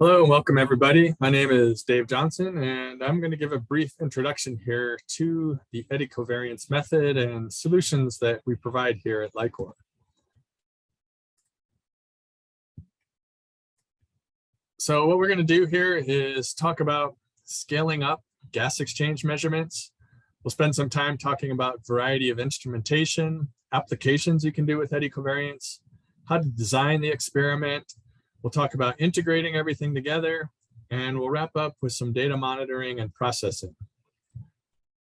Hello and welcome everybody. My name is Dave Johnson and I'm going to give a brief introduction here to the Eddy Covariance method and solutions that we provide here at LI-COR. So what we're going to do here is talk about scaling up gas exchange measurements. We'll spend some time talking about a variety of instrumentation, applications you can do with Eddy Covariance, how to design the experiment. We'll talk about integrating everything together, and we'll wrap up with some data monitoring and processing.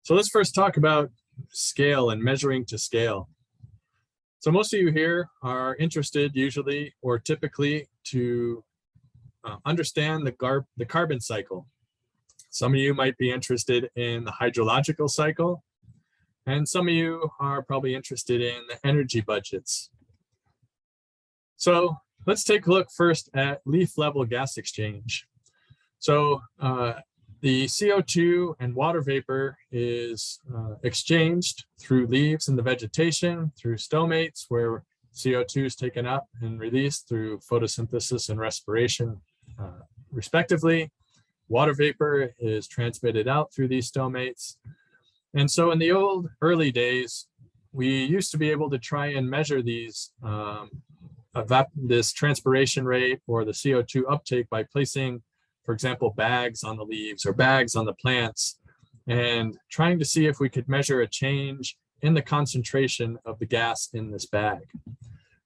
So let's first talk about scale and measuring to scale. So most of you here are interested usually or typically to understand the carbon cycle. Some of you might be interested in the hydrological cycle, and some of you are probably interested in the energy budgets. So let's take a look first at leaf level gas exchange. So the CO2 and water vapor is exchanged through leaves in the vegetation, through stomates where CO2 is taken up and released through photosynthesis and respiration respectively. Water vapor is transmitted out through these stomates. And so in the early days, we used to be able to try and measure these this transpiration rate or the CO2 uptake by placing, for example, bags on the leaves or bags on the plants and trying to see if we could measure a change in the concentration of the gas in this bag.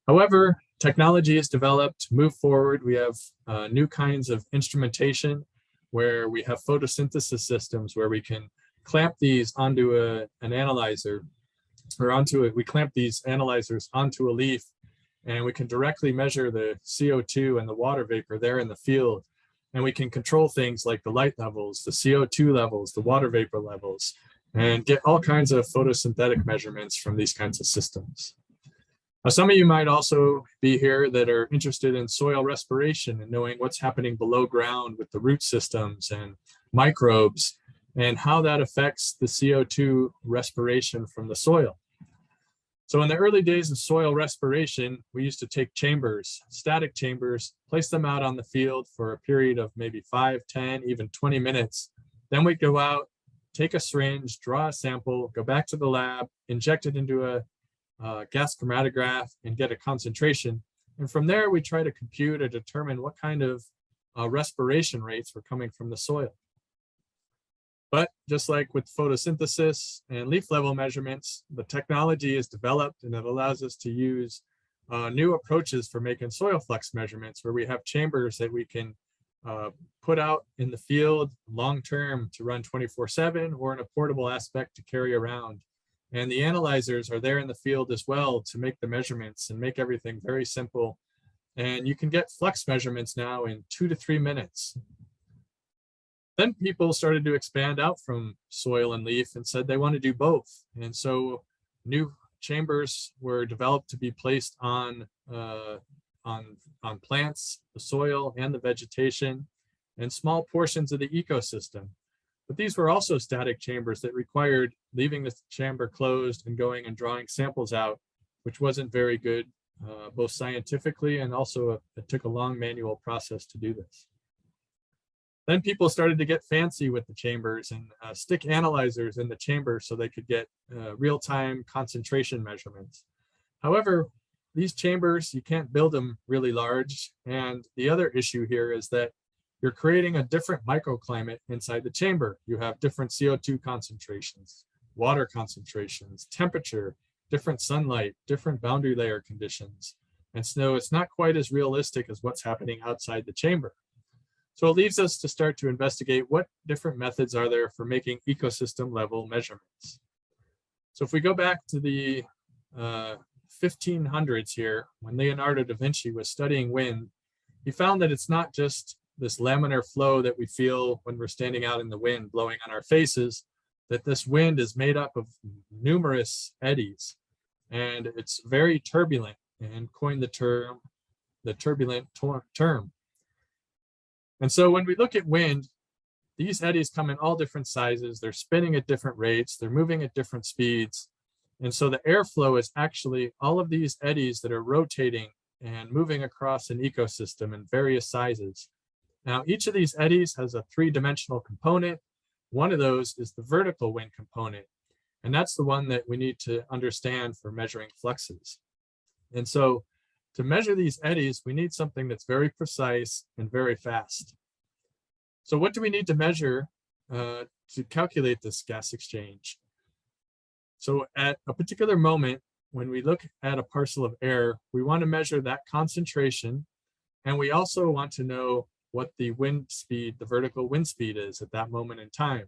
However, technology has developed, moved forward. We have new kinds of instrumentation where we have photosynthesis systems where we can clamp these onto an analyzer or we clamp these analyzers onto a leaf, and we can directly measure the CO2 and the water vapor there in the field. And we can control things like the light levels, the CO2 levels, the water vapor levels, and get all kinds of photosynthetic measurements from these kinds of systems. Now, some of you might also be here that are interested in soil respiration and knowing what's happening below ground with the root systems and microbes and how that affects the CO2 respiration from the soil. So in the early days of soil respiration, we used to take chambers, static chambers, place them out on the field for a period of maybe 5, 10, even 20 minutes. Then we'd go out, take a syringe, draw a sample, go back to the lab, inject it into a gas chromatograph and get a concentration. And from there, we try to compute or determine what kind of respiration rates were coming from the soil. But just like with photosynthesis and leaf level measurements, the technology is developed and it allows us to use new approaches for making soil flux measurements where we have chambers that we can put out in the field long-term to run 24/7 or in a portable aspect to carry around. And the analyzers are there in the field as well to make the measurements and make everything very simple. And you can get flux measurements now in 2 to 3 minutes. Then people started to expand out from soil and leaf and said they want to do both. And so new chambers were developed to be placed on plants, the soil, and the vegetation, and small portions of the ecosystem. But these were also static chambers that required leaving the chamber closed and going and drawing samples out, which wasn't very good, both scientifically and also it took a long manual process to do this. Then people started to get fancy with the chambers and stick analyzers in the chamber so they could get real-time concentration measurements. However, these chambers, you can't build them really large. And the other issue here is that you're creating a different microclimate inside the chamber. You have different CO2 concentrations, water concentrations, temperature, different sunlight, different boundary layer conditions. And so it's not quite as realistic as what's happening outside the chamber. So it leaves us to start to investigate what different methods are there for making ecosystem level measurements. So if we go back to the 1500s here, when Leonardo da Vinci was studying wind, he found that it's not just this laminar flow that we feel when we're standing out in the wind blowing on our faces, that this wind is made up of numerous eddies and it's very turbulent, and coined the turbulent term. And so when we look at wind, these eddies come in all different sizes. They're spinning at different rates. They're moving at different speeds. And so the airflow is actually all of these eddies that are rotating and moving across an ecosystem in various sizes. Now, each of these eddies has a three-dimensional component. One of those is the vertical wind component, and that's the one that we need to understand for measuring fluxes. And so to measure these eddies, we need something that's very precise and very fast. So what do we need to measure to calculate this gas exchange? So at a particular moment, when we look at a parcel of air, we want to measure that concentration, and we also want to know what the wind speed, the vertical wind speed is at that moment in time.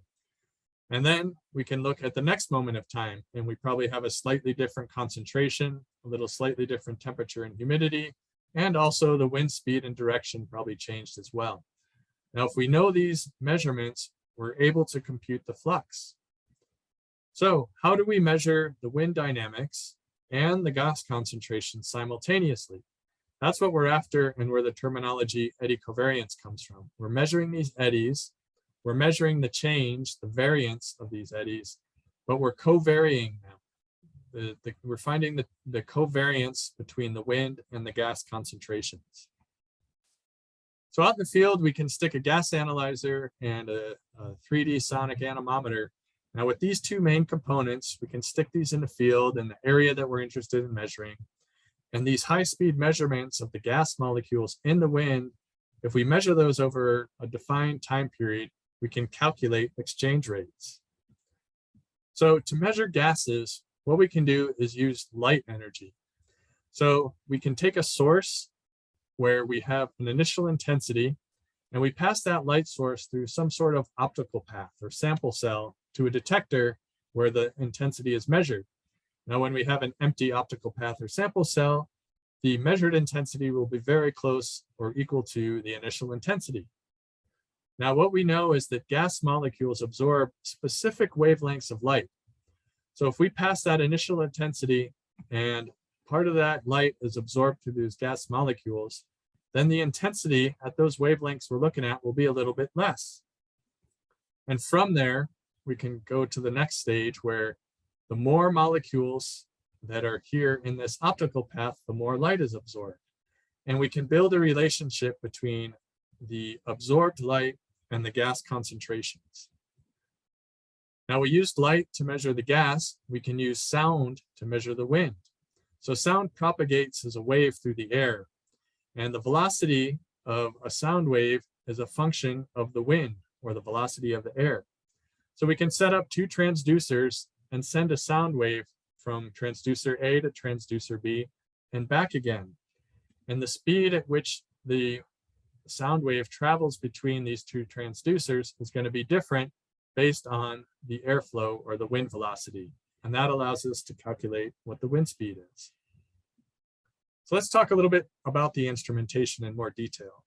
And then we can look at the next moment of time, and we probably have a slightly different concentration, a little slightly different temperature and humidity, and also the wind speed and direction probably changed as well. Now, if we know these measurements, we're able to compute the flux. So how do we measure the wind dynamics and the gas concentration simultaneously? That's what we're after, and where the terminology eddy covariance comes from. We're measuring these eddies, we're measuring the change, the variance of these eddies, but we're co-varying them. We're finding the covariance between the wind and the gas concentrations. So out in the field, we can stick a gas analyzer and a 3D sonic anemometer. Now with these two main components, we can stick these in the field in the area that we're interested in measuring. And these high-speed measurements of the gas molecules in the wind, if we measure those over a defined time period, we can calculate exchange rates. So to measure gases, what we can do is use light energy. So we can take a source where we have an initial intensity, and we pass that light source through some sort of optical path or sample cell to a detector where the intensity is measured. Now, when we have an empty optical path or sample cell, the measured intensity will be very close or equal to the initial intensity. Now, what we know is that gas molecules absorb specific wavelengths of light. So if we pass that initial intensity and part of that light is absorbed through those gas molecules, then the intensity at those wavelengths we're looking at will be a little bit less. And from there, we can go to the next stage where the more molecules that are here in this optical path, the more light is absorbed. And we can build a relationship between the absorbed light and the gas concentrations. Now, we used light to measure the gas. We can use sound to measure the wind. So sound propagates as a wave through the air, and the velocity of a sound wave is a function of the wind or the velocity of the air. So we can set up two transducers and send a sound wave from transducer A to transducer B and back again. And the speed at which the sound wave travels between these two transducers is going to be different based on the airflow or the wind velocity. And that allows us to calculate what the wind speed is. So let's talk a little bit about the instrumentation in more detail.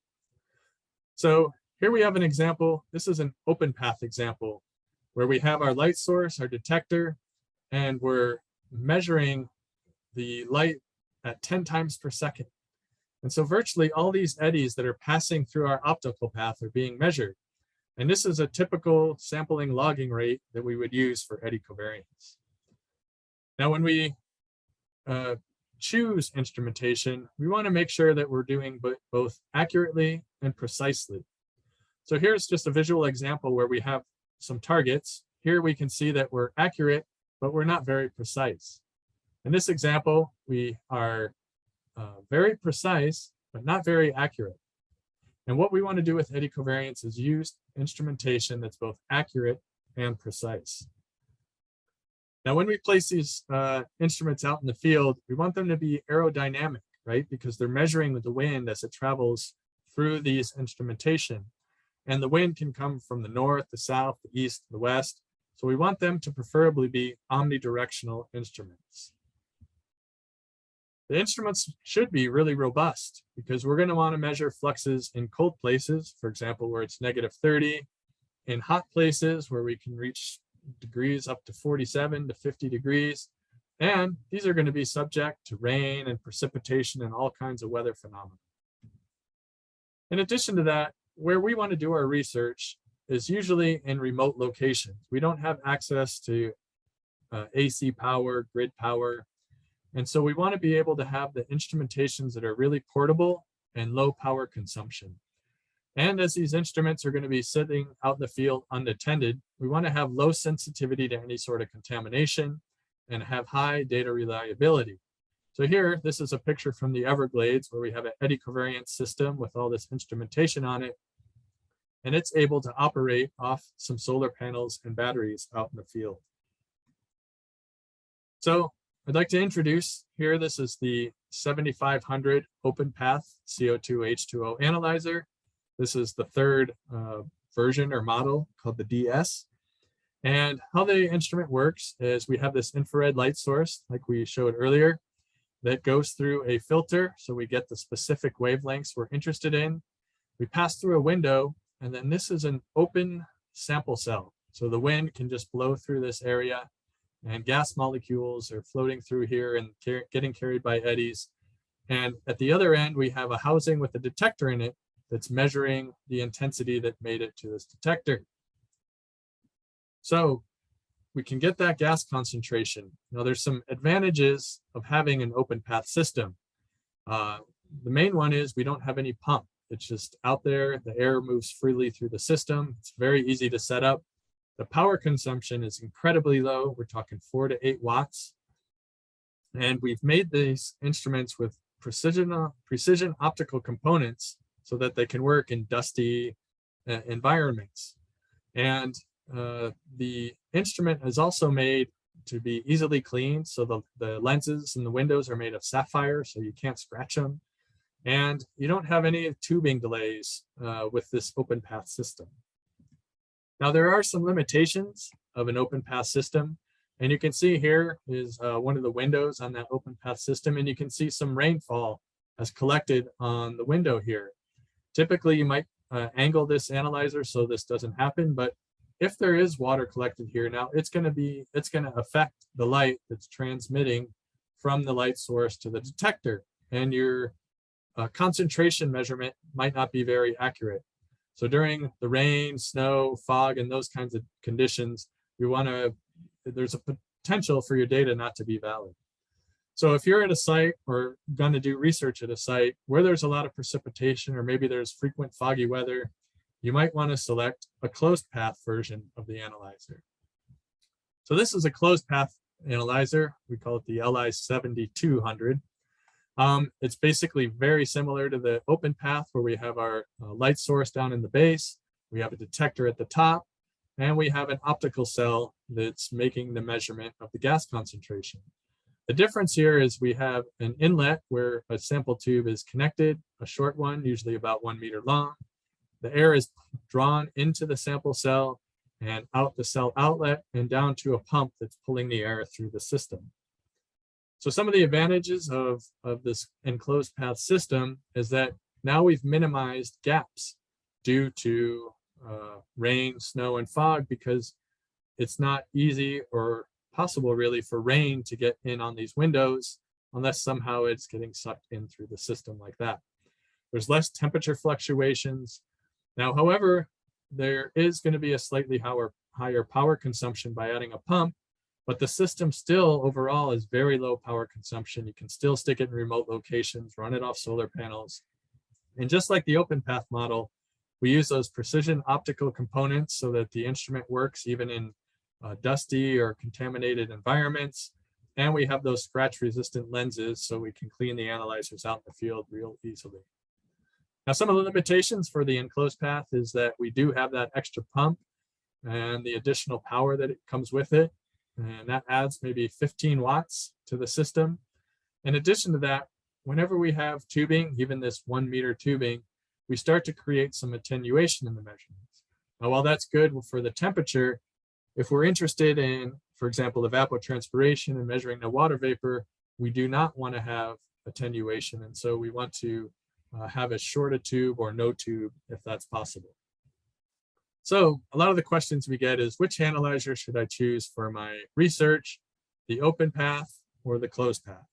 So here we have an example. This is an open path example where we have our light source, our detector, and we're measuring the light at 10 times per second. And so virtually all these eddies that are passing through our optical path are being measured. And this is a typical sampling logging rate that we would use for eddy covariance. Now, when we choose instrumentation, we want to make sure that we're doing both accurately and precisely. So here's just a visual example where we have some targets. Here we can see that we're accurate, but we're not very precise. In this example, we are very precise, but not very accurate. And what we want to do with eddy covariance is use instrumentation that's both accurate and precise. Now, when we place these instruments out in the field, we want them to be aerodynamic, right? Because they're measuring the wind as it travels through these instrumentation. And the wind can come from the north, the south, the east, the west. So we want them to preferably be omnidirectional instruments. The instruments should be really robust because we're going to want to measure fluxes in cold places, for example, where it's -30, in hot places where we can reach degrees up to 47 to 50 degrees. And these are going to be subject to rain and precipitation and all kinds of weather phenomena. In addition to that, where we want to do our research is usually in remote locations. We don't have access to AC power, grid power. And so we want to be able to have the instrumentations that are really portable and low power consumption. And as these instruments are going to be sitting out in the field unattended, we want to have low sensitivity to any sort of contamination and have high data reliability. So here, this is a picture from the Everglades where we have an Eddy Covariance system with all this instrumentation on it. And it's able to operate off some solar panels and batteries out in the field. So I'd like to introduce here, this is the 7500 Open Path CO2 H2O analyzer. This is the third version or model called the DS. And how the instrument works is we have this infrared light source, like we showed earlier, that goes through a filter. So we get the specific wavelengths we're interested in. We pass through a window, and then this is an open sample cell. So the wind can just blow through this area, and gas molecules are floating through here and getting carried by eddies. And at the other end, we have a housing with a detector in it that's measuring the intensity that made it to this detector. So we can get that gas concentration. Now there's some advantages of having an open path system. The main one is we don't have any pump. It's just out there, the air moves freely through the system. It's very easy to set up. The power consumption is incredibly low. We're talking 4 to 8 watts. And we've made these instruments with precision optical components so that they can work in dusty environments. And the instrument is also made to be easily cleaned. So the lenses and the windows are made of sapphire, so you can't scratch them. And you don't have any tubing delays with this open path system. Now, there are some limitations of an open path system. And you can see here is one of the windows on that open path system. And you can see some rainfall has collected on the window here. Typically, you might angle this analyzer so this doesn't happen. But if there is water collected here now, it's going to affect the light that's transmitting from the light source to the detector. And your concentration measurement might not be very accurate. So during the rain, snow, fog, and those kinds of conditions, there's a potential for your data not to be valid. So if you're at a site or going to do research at a site where there's a lot of precipitation or maybe there's frequent foggy weather, you might want to select a closed path version of the analyzer. So this is a closed path analyzer. We call it the LI-7200. It's basically very similar to the open path where we have our light source down in the base, we have a detector at the top, and we have an optical cell that's making the measurement of the gas concentration. The difference here is we have an inlet where a sample tube is connected, a short one, usually about 1 meter long. The air is drawn into the sample cell and out the cell outlet and down to a pump that's pulling the air through the system. So some of the advantages of this enclosed path system is that now we've minimized gaps due to rain, snow, and fog, because it's not easy or possible really for rain to get in on these windows unless somehow it's getting sucked in through the system like that. There's less temperature fluctuations. Now, however, there is going to be a slightly higher power consumption by adding a pump, but the system still overall is very low power consumption. You can still stick it in remote locations, run it off solar panels. And just like the open path model, we use those precision optical components so that the instrument works even in dusty or contaminated environments. And we have those scratch resistant lenses so we can clean the analyzers out in the field real easily. Now, some of the limitations for the enclosed path is that we do have that extra pump and the additional power that it comes with it. And that adds maybe 15 watts to the system. In addition to that, whenever we have tubing, even this 1 meter tubing, we start to create some attenuation in the measurements. Now, while that's good for the temperature, if we're interested in, for example, evapotranspiration and measuring the water vapor, we do not want to have attenuation. And so we want to have as short a tube or no tube if that's possible. So a lot of the questions we get is, which analyzer should I choose for my research, the open path or the closed path?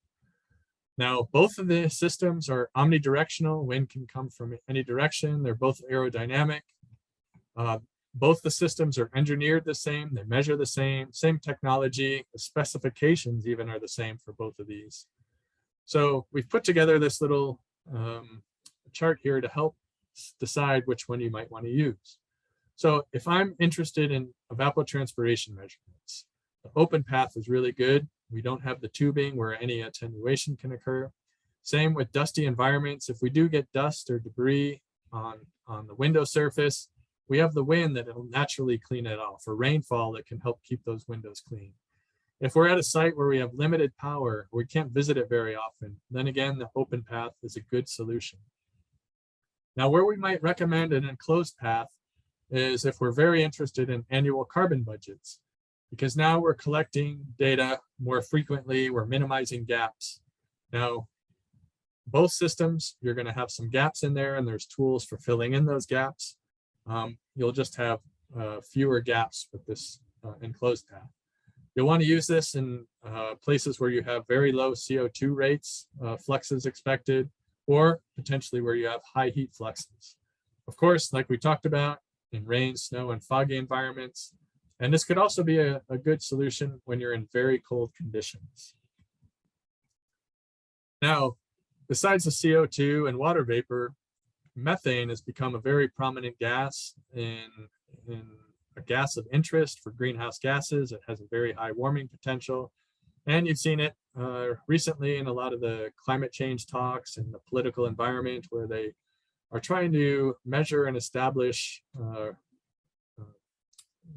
Now, both of the systems are omnidirectional. Wind can come from any direction. They're both aerodynamic. Both the systems are engineered the same. They measure the same technology. The specifications even are the same for both of these. So we've put together this little chart here to help decide which one you might want to use. So if I'm interested in evapotranspiration measurements, the open path is really good. We don't have the tubing where any attenuation can occur. Same with dusty environments. If we do get dust or debris on the window surface, we have the wind that will naturally clean it off, or rainfall that can help keep those windows clean. If we're at a site where we have limited power, we can't visit it very often, then again, the open path is a good solution. Now, where we might recommend an enclosed path is if we're very interested in annual carbon budgets, because now we're collecting data more frequently, we're minimizing gaps. Now, both systems, you're going to have some gaps in there, and there's tools for filling in those gaps. You'll just have fewer gaps with this enclosed path. You'll want to use this in places where you have very low CO2 rates, fluxes expected, or potentially where you have high heat fluxes. Of course, like we talked about, in rain, snow, and foggy environments. And this could also be a good solution when you're in very cold conditions. Now, besides the CO2 and water vapor, methane has become a very prominent gas in a gas of interest for greenhouse gases. It has a very high warming potential. And you've seen it recently in a lot of the climate change talks and the political environment, where they are trying to measure and establish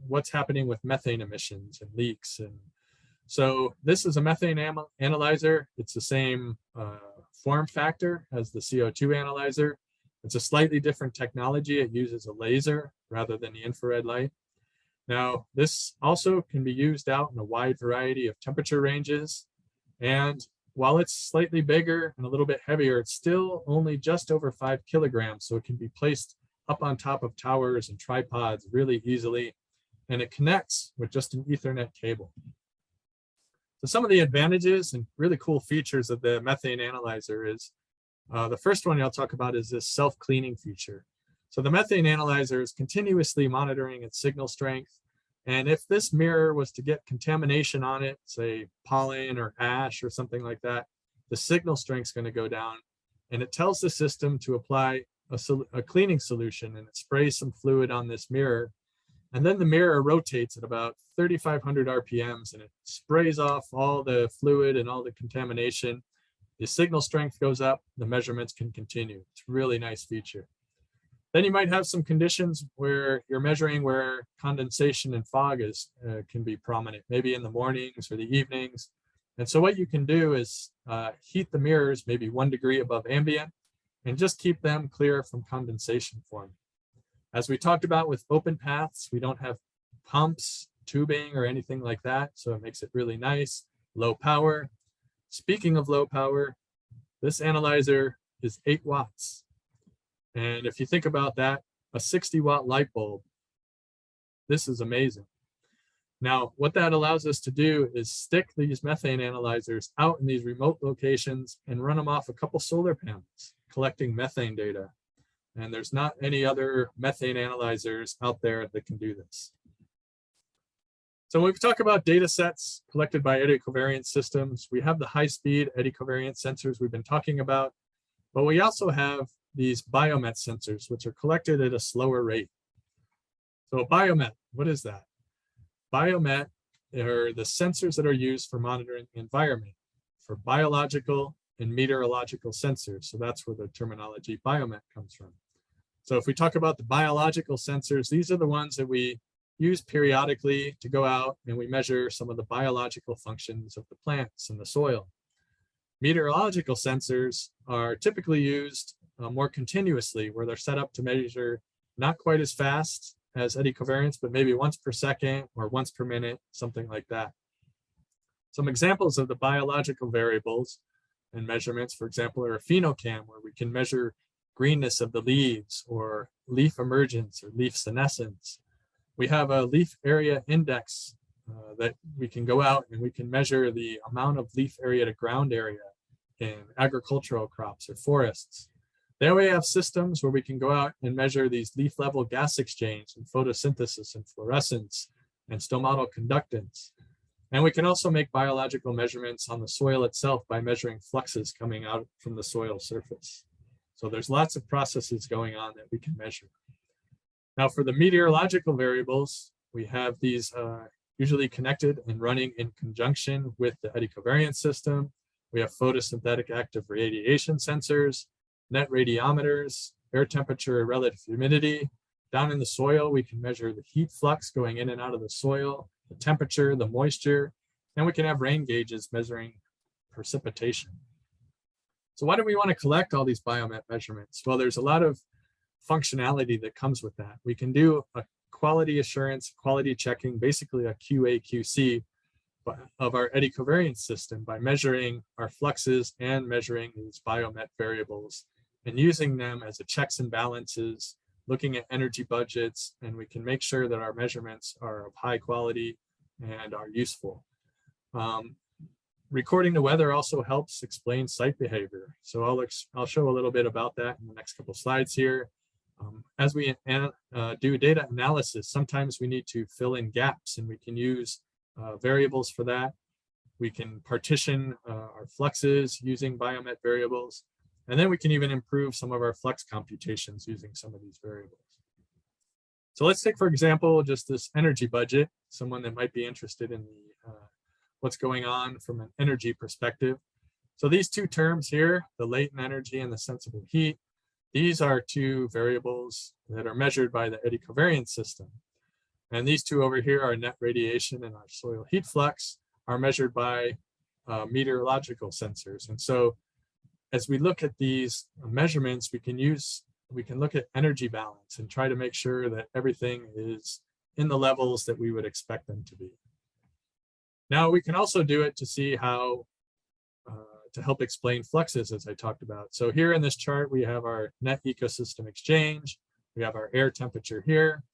what's happening with methane emissions and leaks. And so this is a methane analyzer. It's the same form factor as the CO2 analyzer. It's a slightly different technology. It uses a laser rather than the infrared light. Now, this also can be used out in a wide variety of temperature ranges. And while it's slightly bigger and a little bit heavier, it's still only just over 5 kilograms. So it can be placed up on top of towers and tripods really easily. And it connects with just an Ethernet cable. So some of the advantages and really cool features of the methane analyzer is, the first one I'll talk about is this self-cleaning feature. So the methane analyzer is continuously monitoring its signal strength. And if this mirror was to get contamination on it, say pollen or ash or something like that, the signal strength is going to go down. And it tells the system to apply a cleaning solution, and it sprays some fluid on this mirror. And then the mirror rotates at about 3,500 RPMs, and it sprays off all the fluid and all the contamination. The signal strength goes up, the measurements can continue. It's a really nice feature. Then you might have some conditions where you're measuring where condensation and fog can be prominent, maybe in the mornings or the evenings. And so what you can do is heat the mirrors maybe 1 degree above ambient and just keep them clear from condensation forming. As we talked about with open paths, we don't have pumps, tubing, or anything like that. So it makes it really nice, low power. Speaking of low power, this analyzer is 8 watts. And if you think about that, a 60-watt light bulb, this is amazing. Now, what that allows us to do is stick these methane analyzers out in these remote locations and run them off a couple solar panels, collecting methane data. And there's not any other methane analyzers out there that can do this. So when we talk about data sets collected by Eddy Covariance systems, we have the high-speed Eddy Covariance sensors we've been talking about, but we also have these biomet sensors, which are collected at a slower rate. So a biomet, what is that? Biomet are the sensors that are used for monitoring the environment, for biological and meteorological sensors. So that's where the terminology biomet comes from. So if we talk about the biological sensors, these are the ones that we use periodically to go out and we measure some of the biological functions of the plants and the soil. Meteorological sensors are typically used more continuously, where they're set up to measure not quite as fast as Eddy Covariance, but maybe once per second or once per minute, something like that. Some examples of the biological variables and measurements, for example, are a phenocam, where we can measure greenness of the leaves or leaf emergence or leaf senescence. We have a leaf area index that we can go out and we can measure the amount of leaf area to ground area in agricultural crops or forests. Then we have systems where we can go out and measure these leaf level gas exchange and photosynthesis and fluorescence and stomatal conductance. And we can also make biological measurements on the soil itself by measuring fluxes coming out from the soil surface. So there's lots of processes going on that we can measure. Now for the meteorological variables, we have these usually connected and running in conjunction with the Eddy Covariance system. We have photosynthetic active radiation sensors, net radiometers, air temperature, relative humidity. Down in the soil, we can measure the heat flux going in and out of the soil, the temperature, the moisture, and we can have rain gauges measuring precipitation. So why do we want to collect all these biomet measurements? Well, there's a lot of functionality that comes with that. We can do a quality assurance, quality checking, basically a QA/QC of our Eddy Covariance system by measuring our fluxes and measuring these biomet variables and using them as a checks and balances, looking at energy budgets, and we can make sure that our measurements are of high quality and are useful. Recording the weather also helps explain site behavior. So I'll show a little bit about that in the next couple slides here. As we do data analysis, sometimes we need to fill in gaps, and we can use variables for that. We can partition our fluxes using biomet variables, and then we can even improve some of our flux computations using some of these variables. So let's take, for example, just this energy budget, someone that might be interested in the what's going on from an energy perspective. So these two terms here, the latent energy and the sensible heat, these are two variables that are measured by the Eddy Covariance system. And these two over here, our net radiation and our soil heat flux, are measured by meteorological sensors. And so as we look at these measurements, we can look at energy balance and try to make sure that everything is in the levels that we would expect them to be. Now we can also do it to see how to help explain fluxes, as I talked about. So here in this chart, we have our net ecosystem exchange. We have our air temperature here.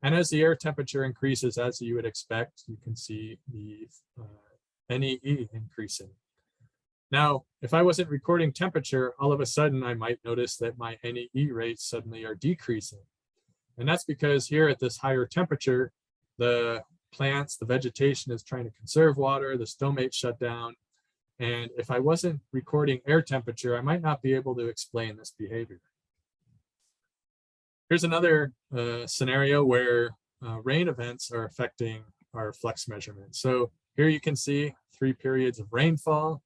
And as the air temperature increases, as you would expect, you can see the NEE increasing. Now, if I wasn't recording temperature, all of a sudden I might notice that my NEE rates suddenly are decreasing. And that's because here at this higher temperature, the plants, the vegetation is trying to conserve water, the stomates shut down. And if I wasn't recording air temperature, I might not be able to explain this behavior. Here's another scenario where rain events are affecting our flux measurements. So here you can see 3 periods of rainfall.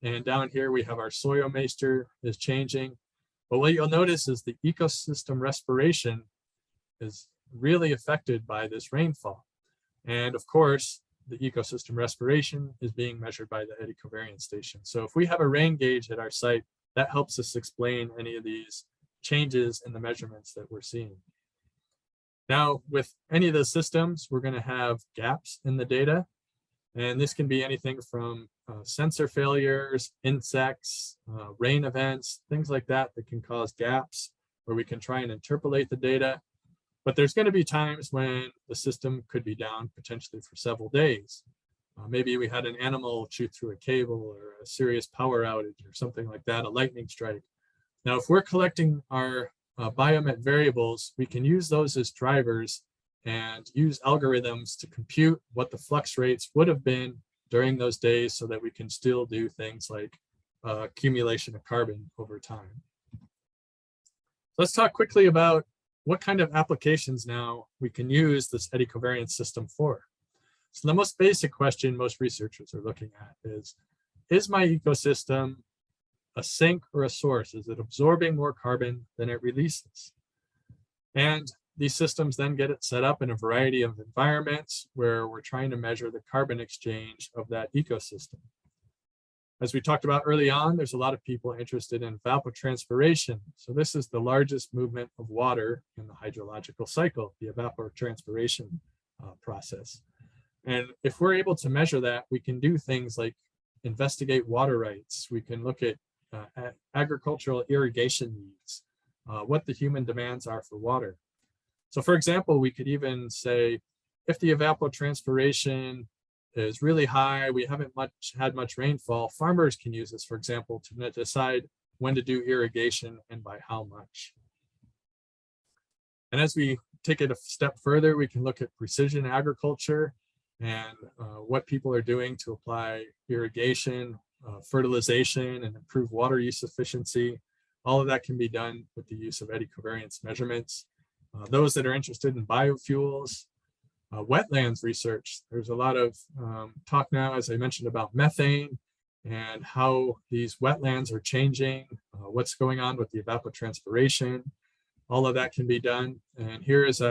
And down here we have our soil moisture is changing. But what you'll notice is the ecosystem respiration is really affected by this rainfall. And of course, the ecosystem respiration is being measured by the Eddy Covariance station. So if we have a rain gauge at our site, that helps us explain any of these changes in the measurements that we're seeing. Now, with any of the systems, we're going to have gaps in the data. And this can be anything from sensor failures, insects, rain events, things like that that can cause gaps where we can try and interpolate the data. But there's going to be times when the system could be down potentially for several days. Maybe we had an animal chew through a cable or a serious power outage or something like that, a lightning strike. Now, if we're collecting our biomet variables, we can use those as drivers and use algorithms to compute what the flux rates would have been during those days so that we can still do things like accumulation of carbon over time. Let's talk quickly about what kind of applications now we can use this Eddy Covariance system for. So the most basic question most researchers are looking at is my ecosystem a sink or a source? Is it absorbing more carbon than it releases? And these systems then get it set up in a variety of environments where we're trying to measure the carbon exchange of that ecosystem. As we talked about early on, there's a lot of people interested in evapotranspiration. So this is the largest movement of water in the hydrological cycle, the evapotranspiration process. And if we're able to measure that, we can do things like investigate water rights. We can look at agricultural irrigation needs, what the human demands are for water. So for example, we could even say, if the evapotranspiration is really high, we haven't had much rainfall, farmers can use this, for example, to decide when to do irrigation and by how much. And as we take it a step further, we can look at precision agriculture and what people are doing to apply irrigation, fertilization, and improve water use efficiency. All of that can be done with the use of eddy covariance measurements. Those that are interested in biofuels, wetlands research, there's a lot of talk now, as I mentioned, about methane and how these wetlands are changing, what's going on with the evapotranspiration. All of that can be done. And here is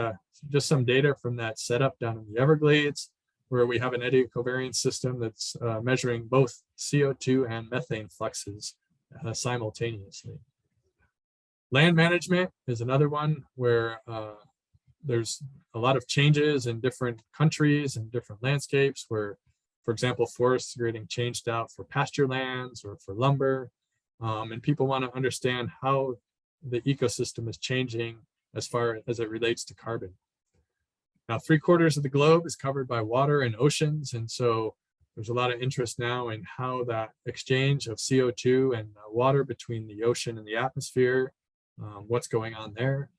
just some data from that setup down in the Everglades, where we have an eddy covariance system that's measuring both CO2 and methane fluxes simultaneously. Land management is another one where there's a lot of changes in different countries and different landscapes where, for example, forests are getting changed out for pasture lands or for lumber. And people want to understand how the ecosystem is changing as far as it relates to carbon. Now, 3/4 of the globe is covered by water and oceans. And so there's a lot of interest now in how that exchange of CO2 and water between the ocean and the atmosphere, what's going on there.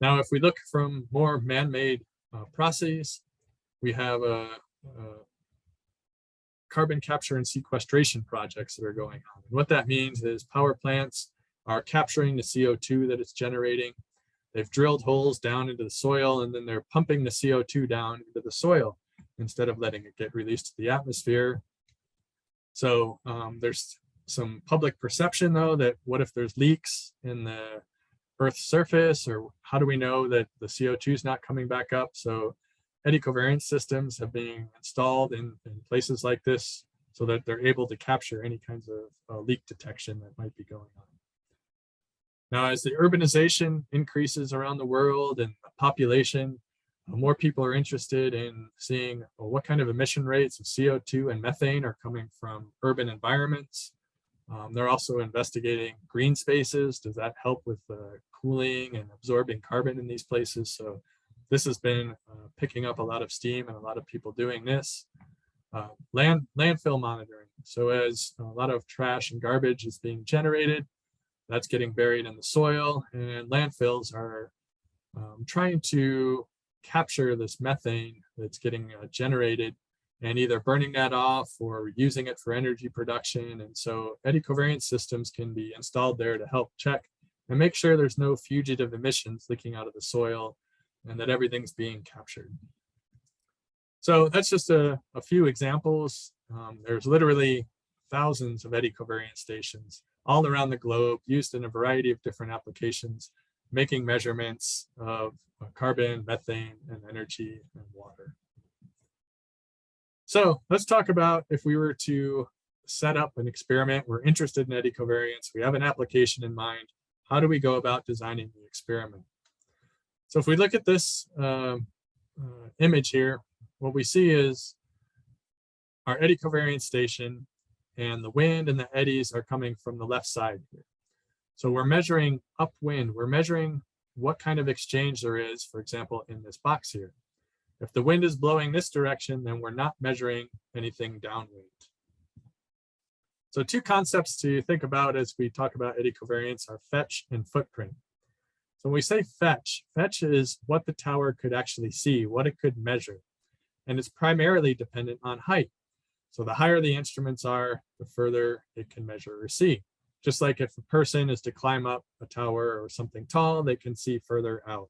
Now, if we look from more man-made processes, we have carbon capture and sequestration projects that are going on. And what that means is power plants are capturing the CO2 that it's generating. They've drilled holes down into the soil, and then they're pumping the CO2 down into the soil instead of letting it get released to the atmosphere. So there's some public perception, though, that what if there's leaks in the Earth's surface, or how do we know that the CO2 is not coming back up? So eddy covariance systems have been installed in places like this so that they're able to capture any kinds of leak detection that might be going on. Now, as the urbanization increases around the world and the population, more people are interested in seeing what kind of emission rates of CO2 and methane are coming from urban environments. They're also investigating green spaces. Does that help with cooling and absorbing carbon in these places? So this has been picking up a lot of steam and a lot of people doing this. Landfill monitoring. So as a lot of trash and garbage is being generated, that's getting buried in the soil, and landfills are trying to capture this methane that's getting generated and either burning that off or using it for energy production. And so eddy covariance systems can be installed there to help check and make sure there's no fugitive emissions leaking out of the soil and that everything's being captured. So that's just a few examples. There's literally thousands of eddy covariance stations all around the globe, used in a variety of different applications, making measurements of carbon, methane, and energy and water. So let's talk about if we were to set up an experiment, we're interested in eddy covariance, we have an application in mind, how do we go about designing the experiment? So if we look at this image here, what we see is our eddy covariance station, and the wind and the eddies are coming from the left side here. So we're measuring upwind. We're measuring what kind of exchange there is, for example, in this box here. If the wind is blowing this direction, then we're not measuring anything downwind. So two concepts to think about as we talk about eddy covariance are fetch and footprint. So when we say fetch, fetch is what the tower could actually see, what it could measure. And it's primarily dependent on height. So the higher the instruments are, the further it can measure or see. Just like if a person is to climb up a tower or something tall, they can see further out.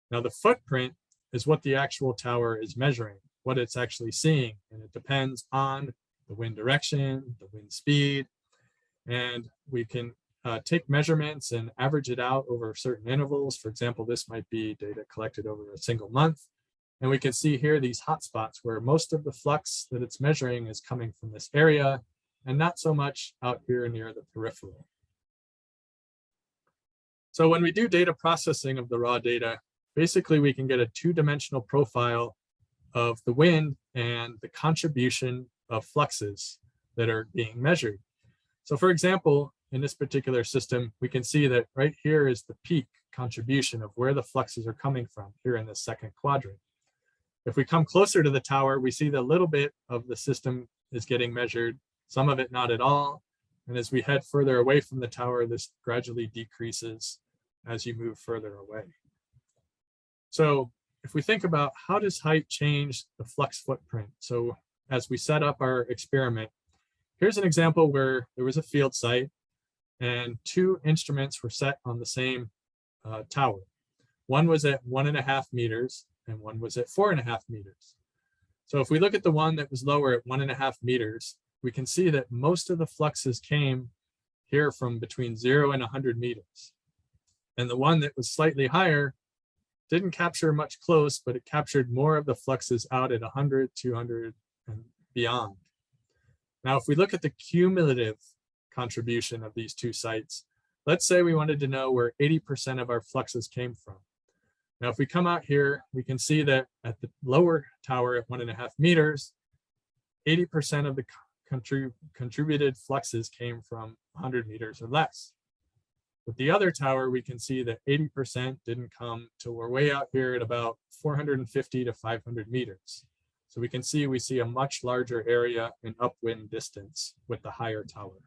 Now the footprint is what the actual tower is measuring, what it's actually seeing. And it depends on the wind direction, the wind speed, and we can take measurements and average it out over certain intervals. For example, this might be data collected over a single month. And we can see here these hotspots where most of the flux that it's measuring is coming from this area and not so much out here near the peripheral. So when we do data processing of the raw data, basically we can get a two-dimensional profile of the wind and the contribution of fluxes that are being measured. So for example, in this particular system, we can see that right here is the peak contribution of where the fluxes are coming from here in this second quadrant. If we come closer to the tower, we see that a little bit of the system is getting measured, some of it not at all. And as we head further away from the tower, this gradually decreases as you move further away. So if we think about how does height change the flux footprint? So as we set up our experiment, here's an example where there was a field site. and two instruments were set on the same tower. One was at 1.5 meters and one was at 4.5 meters. So if we look at the one that was lower at 1.5 meters, we can see that most of the fluxes came here from between 0 and 100 meters. And the one that was slightly higher didn't capture much close, but it captured more of the fluxes out at 100, 200, and beyond. Now, if we look at the cumulative contribution of these two sites, let's say we wanted to know where 80% of our fluxes came from. Now, if we come out here, we can see that at the lower tower at 1.5 meters, 80% of the contributed fluxes came from 100 meters or less. With the other tower, we can see that 80% didn't come till we're way out here at about 450 to 500 meters. So we can see a much larger area in upwind distance with the higher tower.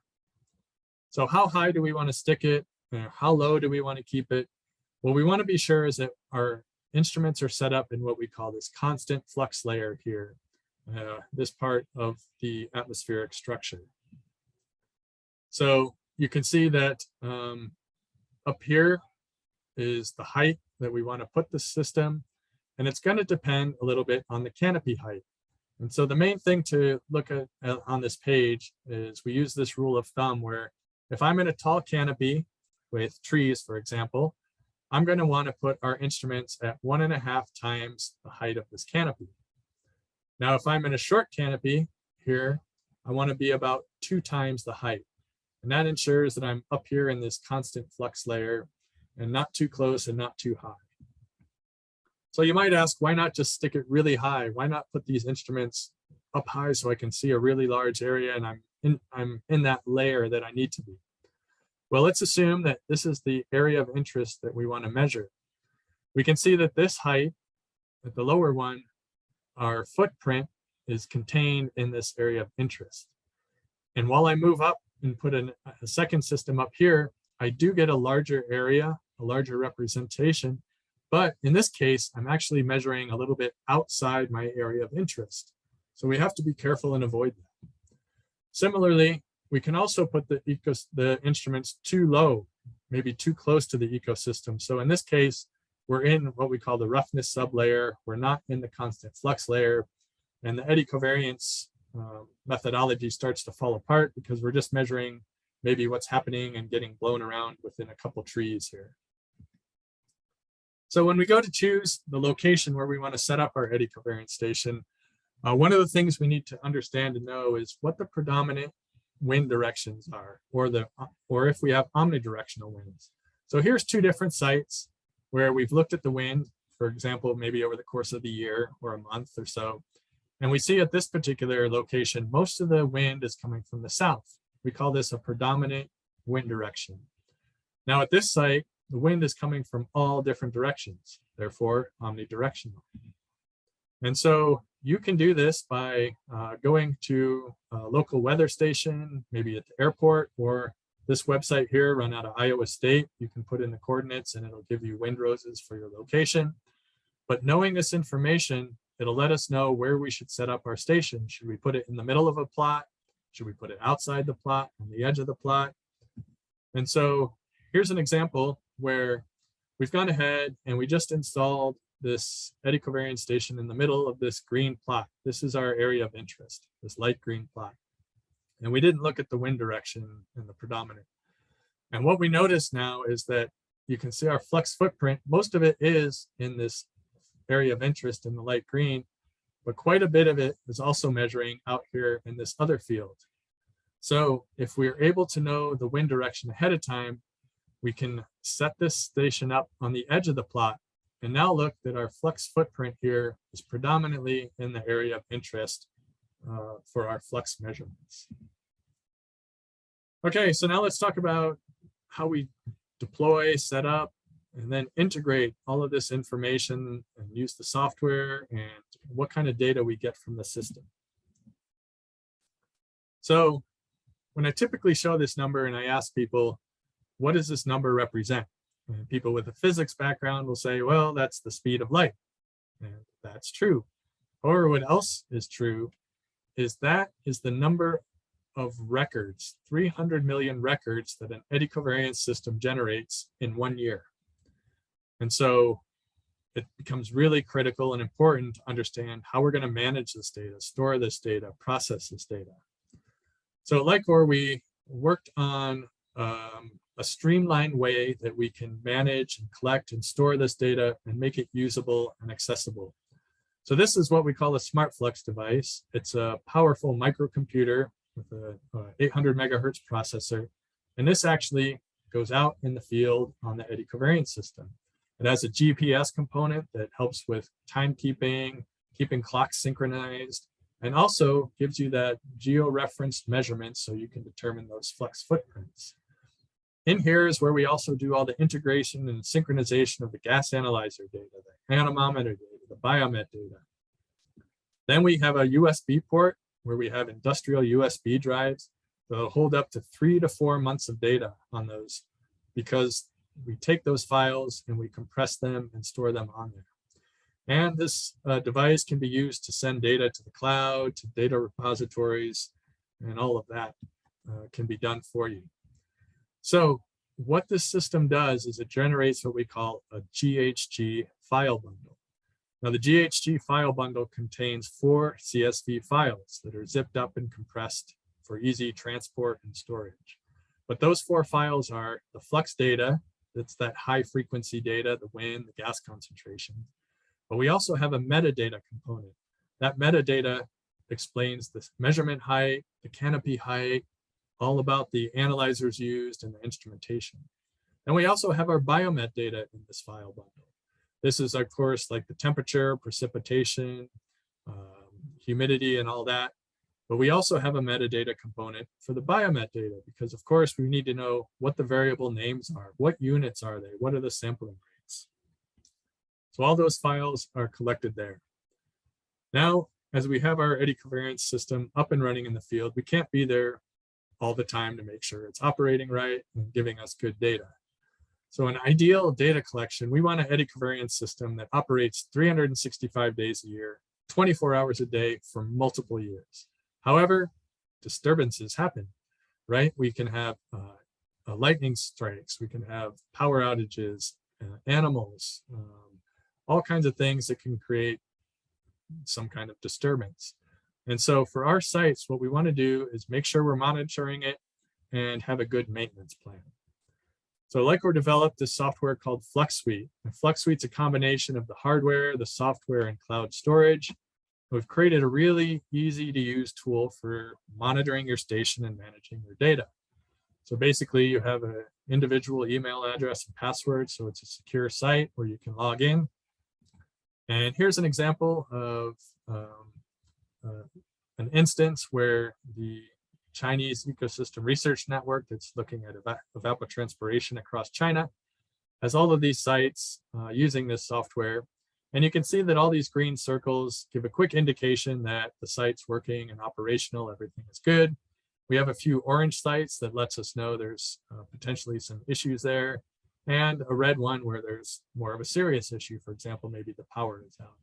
So how high do we want to stick it? How low do we want to keep it? What we want to be sure is that our instruments are set up in what we call this constant flux layer here, this part of the atmospheric structure. So you can see that up here is the height that we want to put the system, and it's going to depend a little bit on the canopy height. And so the main thing to look at on this page is we use this rule of thumb where if I'm in a tall canopy with trees, for example, I'm going to want to put our instruments at 1.5 times the height of this canopy. Now, if I'm in a short canopy here, I want to be about 2 times the height. And that ensures that I'm up here in this constant flux layer and not too close and not too high. So you might ask, why not just stick it really high? Why not put these instruments up high so I can see a really large area and I'm in that layer that I need to be? Well, let's assume that this is the area of interest that we want to measure. We can see that this height, at the lower one, our footprint is contained in this area of interest. And while I move up and put a second system up here, I do get a larger area, a larger representation. But in this case, I'm actually measuring a little bit outside my area of interest. So we have to be careful and avoid that. Similarly, we can also put the instruments too low, maybe too close to the ecosystem. So in this case, we're in what we call the roughness sublayer. We're not in the constant flux layer. And the Eddy Covariance methodology starts to fall apart because we're just measuring maybe what's happening and getting blown around within a couple trees here. So when we go to choose the location where we want to set up our Eddy Covariance station, one of the things we need to understand and know is what the predominant wind directions are, or if we have omnidirectional winds. So here's 2 different sites where we've looked at the wind, for example, maybe over the course of the year or a month or so. And we see at this particular location, most of the wind is coming from the south. We call this a predominant wind direction. Now at this site, the wind is coming from all different directions, therefore omnidirectional. And so you can do this by going to a local weather station, maybe at the airport, or this website here run out of Iowa State. You can put in the coordinates and it'll give you wind roses for your location. But knowing this information, it'll let us know where we should set up our station. Should we put it in the middle of a plot? Should we put it outside the plot, on the edge of the plot? And so here's an example where we've gone ahead and we just installed this Eddy Covariance station in the middle of this green plot. This is our area of interest, this light green plot. And we didn't look at the wind direction and the predominant. And what we notice now is that you can see our flux footprint. Most of it is in this area of interest in the light green, but quite a bit of it is also measuring out here in this other field. So if we're able to know the wind direction ahead of time, we can set this station up on the edge of the plot. And now look that our flux footprint here is predominantly in the area of interest for our flux measurements. Okay, so now let's talk about how we deploy, set up, and then integrate all of this information and use the software and what kind of data we get from the system. So when I typically show this number and I ask people, what does this number represent? And people with a physics background will say, well, that's the speed of light. And that's true. Or what else is true is that is the number of records, 300 million records that an Eddy Covariance system generates in 1 year. And so it becomes really critical and important to understand how we're going to manage this data, store this data, process this data. So at LI-COR, we worked on a streamlined way that we can manage and collect and store this data and make it usable and accessible. So this is what we call a smart flux device. It's a powerful microcomputer with a 800 megahertz processor. And this actually goes out in the field on the Eddy Covariance system. It has a GPS component that helps with timekeeping, keeping clocks synchronized, and also gives you that geo-referenced measurements so you can determine those flux footprints. In here is where we also do all the integration and synchronization of the gas analyzer data, the anemometer data, the biomet data. Then we have a USB port where we have industrial USB drives that'll hold up to 3 to 4 months of data on those, because we take those files and we compress them and store them on there. And this device can be used to send data to the cloud, to data repositories, and all of that can be done for you. So what this system does is it generates what we call a GHG file bundle. Now the GHG file bundle contains 4 CSV files that are zipped up and compressed for easy transport and storage. But those 4 files are the flux data, that's that high frequency data, the wind, the gas concentration. But we also have a metadata component. That metadata explains the measurement height, the canopy height, all about the analyzers used and the instrumentation. And we also have our biomet data in this file bundle. This is, of course, like the temperature, precipitation, humidity, and all that. But we also have a metadata component for the biomet data, because of course we need to know what the variable names are, what units are they, what are the sampling rates. So all those files are collected there. Now, as we have our Eddy Covariance system up and running in the field, we can't be there all the time to make sure it's operating right and giving us good data. So an ideal data collection, we want an Eddy Covariance system that operates 365 days a year, 24 hours a day for multiple years. However, disturbances happen, right? We can have lightning strikes, we can have power outages, animals, all kinds of things that can create some kind of disturbance. And so for our sites, what we want to do is make sure we're monitoring it and have a good maintenance plan. So LI-COR developed this software called Flux Suite. And Flux Suite's a combination of the hardware, the software, and cloud storage. We've created a really easy to use tool for monitoring your station and managing your data. So basically you have an individual email address and password, so it's a secure site where you can log in. And here's an example of an instance where the Chinese Ecosystem Research Network that's looking at evapotranspiration across China has all of these sites using this software. And you can see that all these green circles give a quick indication that the site's working and operational, everything is good. We have a few orange sites that lets us know there's potentially some issues there, and a red one where there's more of a serious issue. For example, maybe the power is out.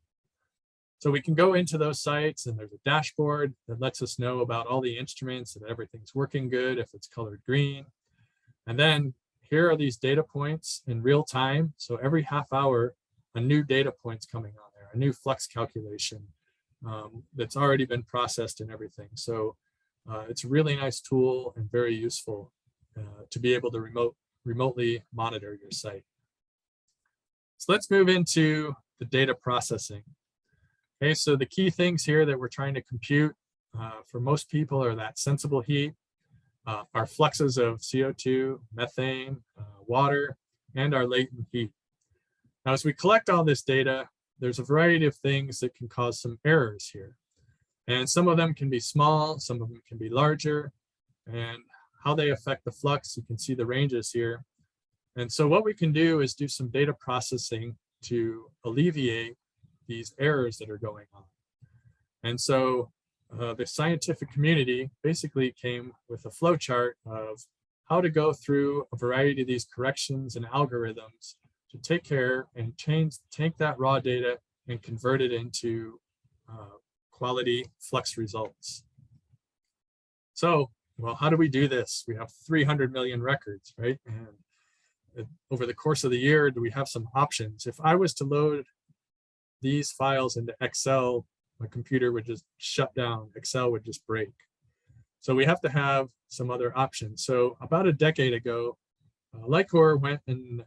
So we can go into those sites and there's a dashboard that lets us know about all the instruments and everything's working good if it's colored green. And then here are these data points in real time. So every half hour, a new data point's coming on there, a new flux calculation that's already been processed and everything. So it's a really nice tool and very useful to be able to remotely monitor your site. So let's move into the data processing. Okay, so the key things here that we're trying to compute for most people are that sensible heat, our fluxes of CO2, methane, water, and our latent heat. Now, as we collect all this data, there's a variety of things that can cause some errors here. And some of them can be small, some of them can be larger, and how they affect the flux, you can see the ranges here. And so what we can do is do some data processing to alleviate these errors that are going on. And so the scientific community basically came with a flow chart of how to go through a variety of these corrections and algorithms to take care and take that raw data and convert it into quality flux results. So well, how do we do this? We have 300 million records, right? And over the course of the year, do we have some options? If I was to load these files into Excel, my computer would just shut down. Excel would just break. So we have to have some other options. So about a decade ago, LI-COR went and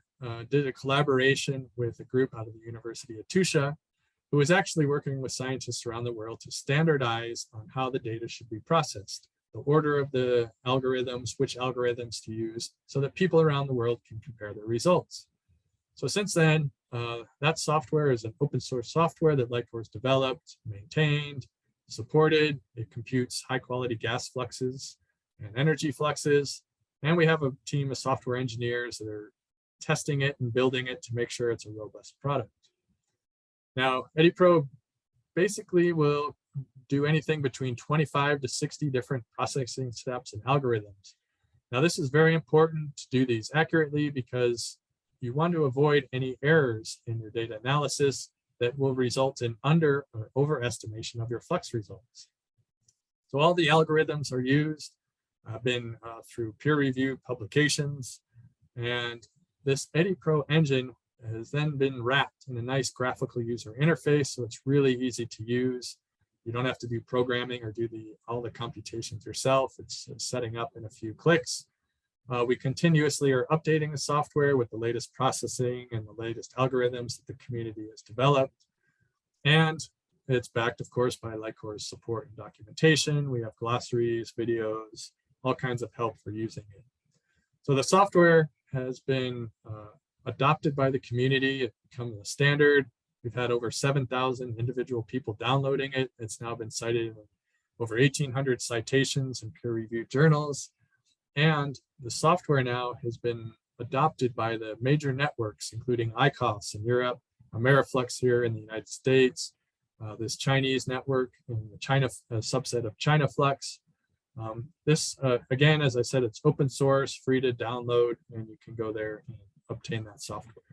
did a collaboration with a group out of the University of Tusha, who was actually working with scientists around the world to standardize on how the data should be processed, the order of the algorithms, which algorithms to use, so that people around the world can compare their results. So since then, that software is an open source software that LI-COR has developed, maintained, supported. It computes high quality gas fluxes and energy fluxes. And we have a team of software engineers that are testing it and building it to make sure it's a robust product. Now, Eddy Pro basically will do anything between 25 to 60 different processing steps and algorithms. Now, this is very important to do these accurately because you want to avoid any errors in your data analysis that will result in under or overestimation of your flux results. So all the algorithms are used, been through peer-reviewed publications, and this Eddy Pro engine has then been wrapped in a nice graphical user interface, so it's really easy to use. You don't have to do programming or do all the computations yourself. It's setting up in a few clicks. We continuously are updating the software with the latest processing and the latest algorithms that the community has developed. And it's backed, of course, by LI-COR's support and documentation. We have glossaries, videos, all kinds of help for using it. So the software has been adopted by the community. It's become a standard. We've had over 7,000 individual people downloading it. It's now been cited in over 1,800 citations in peer-reviewed journals. And the software now has been adopted by the major networks, including ICOS in Europe, Ameriflux here in the United States, this Chinese network, and the China subset of ChinaFlux. This, again, as I said, it's open source, free to download, and you can go there and obtain that software.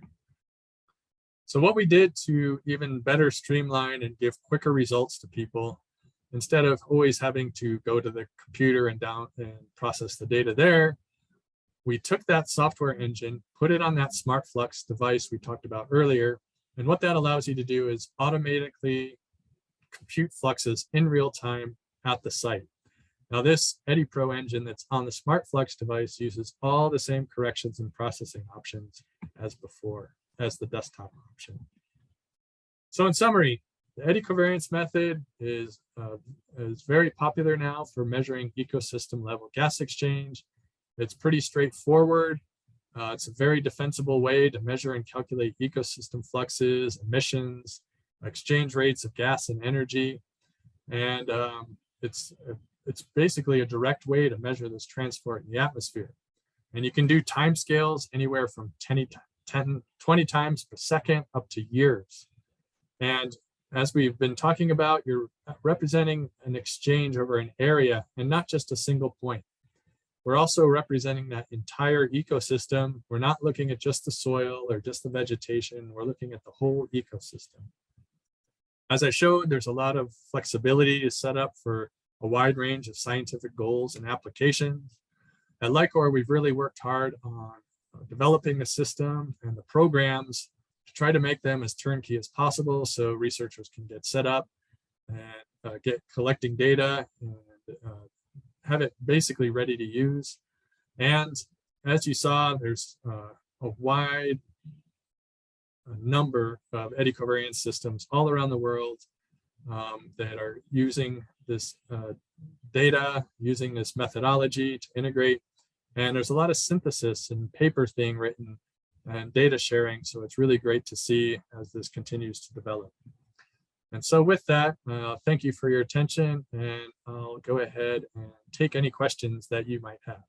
So what we did to even better streamline and give quicker results to people, instead of always having to go to the computer and process the data there, we took that software engine, put it on that smart flux device we talked about earlier. And what that allows you to do is automatically compute fluxes in real time at the site. Now this Eddy Pro engine that's on the smart flux device uses all the same corrections and processing options as before, as the desktop option. So in summary, the Eddy Covariance method is very popular now for measuring ecosystem level gas exchange. It's pretty straightforward. It's a very defensible way to measure and calculate ecosystem fluxes, emissions, exchange rates of gas and energy. And it's basically a direct way to measure this transport in the atmosphere. And you can do timescales anywhere from 20 times per second up to years. And as we've been talking about, you're representing an exchange over an area and not just a single point. We're also representing that entire ecosystem. We're not looking at just the soil or just the vegetation. We're looking at the whole ecosystem. As I showed, there's a lot of flexibility to set up for a wide range of scientific goals and applications. At LI-COR, we've really worked hard on developing the system and the programs to try to make them as turnkey as possible so researchers can get set up and get collecting data and have it basically ready to use. And as you saw, there's a wide number of Eddy Covariance systems all around the world that are using this data, using this methodology to integrate. And there's a lot of synthesis and papers being written and data sharing. So it's really great to see as this continues to develop. And so with that, thank you for your attention, and I'll go ahead and take any questions that you might have.